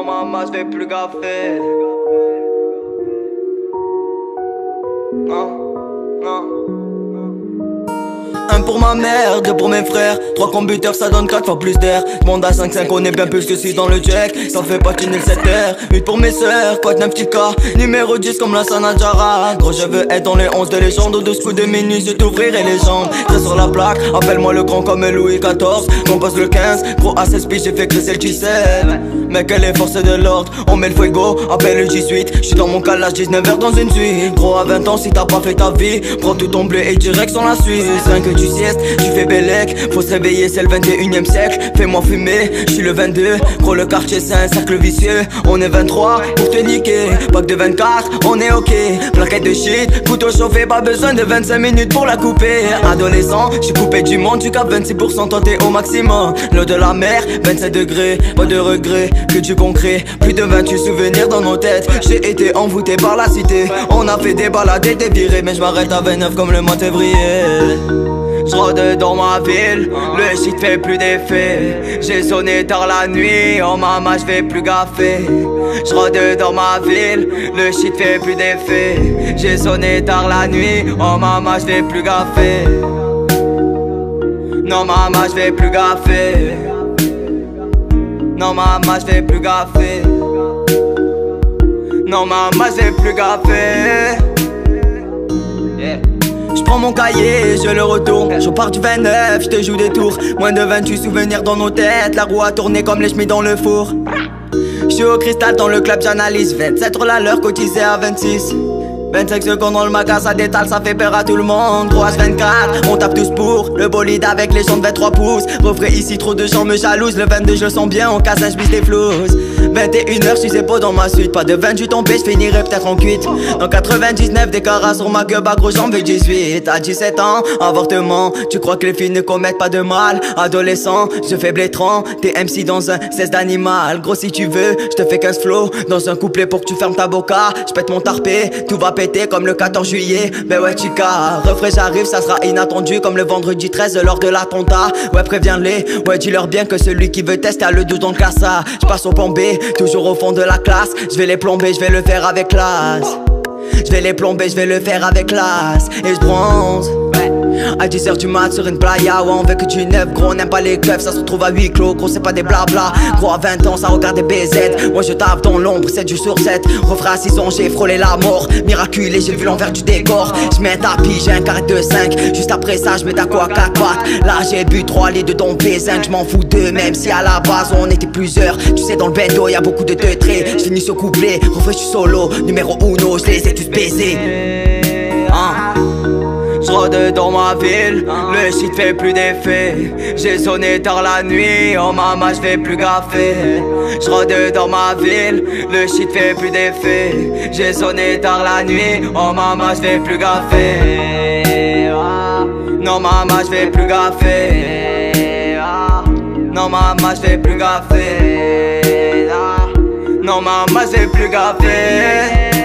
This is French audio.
Non maman, je vais plus gaffer. Non, non. Un pour ma mère, deux pour mes frères. 3 computers ça donne 4 fois plus d'air. Monde à 5-5 on est bien plus que 6 dans le jack. Ça fait patiner le 7R. 8 pour mes sœurs, quoi de 9 petits cas. Numéro 10 comme la Sanadjara. Gros je veux être dans les 11 de légende. Au 12 coups de minuit je t'ouvrirai les jambes. Reste sur la plaque, appelle-moi le grand comme Louis XIV. Compose le 15, gros à 16 piges j'ai fait crisser le G7. Mec elle est force de l'ordre, on met le fuego, appelle le 18. J'suis dans mon calage 19h dans une suite. Gros à 20 ans si t'as pas fait ta vie, prends tout ton blé et direct sur la Suisse. 5 que tu siestes, tu fais bellec. Faut se réveiller, c'est le 21ème siècle. Fais-moi fumer, j'suis le 22. Gros le quartier c'est un cercle vicieux. On est 23 pour te niquer. Pack de 24, on est ok. Plaquette de shit, couteau chauffé, pas besoin de 25 minutes pour la couper. Adolescent, j'suis coupé du monde, tu capes 26%, toi t'es au maximum. L'eau de la mer, 27 degrés, pas de regret, que du concret. Plus de 28 souvenirs dans nos têtes. J'ai été envoûté par la cité. On a fait des balades et des virées, mais j'm'arrête à 29 comme le mois de février. J'rôde dans ma ville, le shit fait plus d'effet. J'ai sonné tard la nuit, oh maman j'fais plus gaffer. J'rôde dans ma ville, le shit fait plus d'effet. J'ai sonné tard la nuit, oh maman j'fais plus gaffer. Non maman j'fais plus gaffer. Non maman j'fais plus gaffer. Non maman j'fais plus gaffer. J'prends mon cahier, je le retourne. Je pars du 29, j'te joue des tours. Moins de 28 souvenirs dans nos têtes. La roue a tourné comme les chemises dans le four. J'suis au cristal dans le club, j'analyse 27 la l'heure cotisé à 26. 25 secondes dans le magasin, ça détale, ça fait peur à tout le monde. 3h24, on tape tous pour le bolide avec les jantes 23 pouces. Refrais ici, trop de gens me jalousent. Le 22 je le sens bien, on casse un j'bise des flouses. 21h, j'suis épaux dans ma suite. Pas de 28 tombé, j'finirai peut-être en cuite. Dans 99, des carats sur ma gueule, gros j'en veux 18. À 17 ans, avortement. Tu crois que les filles ne commettent pas de mal? Adolescent, je fais blétrant. T'es MC dans un 16 d'animal. Gros si tu veux, j'te fais 15 flows dans un couplet pour que tu fermes ta boca. J'pète mon tarpé, tout va péter comme le 14 juillet. Ben ouais chica, refrais j'arrive, ça sera inattendu comme le vendredi 13 lors de l'attentat. Ouais préviens-les, ouais dis-leur bien que celui qui veut tester a le 12 dans le classa. J'passe au plan B, toujours au fond de la classe. J'vais les plomber, j'vais le faire avec classe. J'vais les plomber, j'vais le faire avec classe. Et j'bronze à 10h du mat sur une playa. Ouais on veut que tu neuf, gros on n'aime pas les keufs. Ça se retrouve à huis clos, gros c'est pas des blabla. Gros à 20 ans ça regarde des BZ. Moi je tape dans l'ombre, 7 jours sur 7. Refrais à 6 ans j'ai frôlé la mort. Miraculé j'ai vu l'envers du décor. J'mets un tapis, j'ai un carré de 5. Juste après ça j'mets ta quoi à 4 pattes. Là j'ai bu 3 litres de ton P5. J'm'en fous d'eux même si à la base on était plusieurs. Tu sais dans le bendo y'a beaucoup de traits. J'finis ce couplet, refrais j'suis solo. Numéro 1, j'les ai tous baisés. J'rôde dans ma ville, le shit fait plus d'effet. J'ai sonné tard la nuit, oh maman j'fais plus gaffer. J'rôde dans ma ville, le shit fait plus d'effet. J'ai sonné tard la nuit, oh maman j'fais plus gaffer. Non maman j'fais plus gaffer. Non maman j'fais plus gaffer. Non maman j'fais plus gaffer.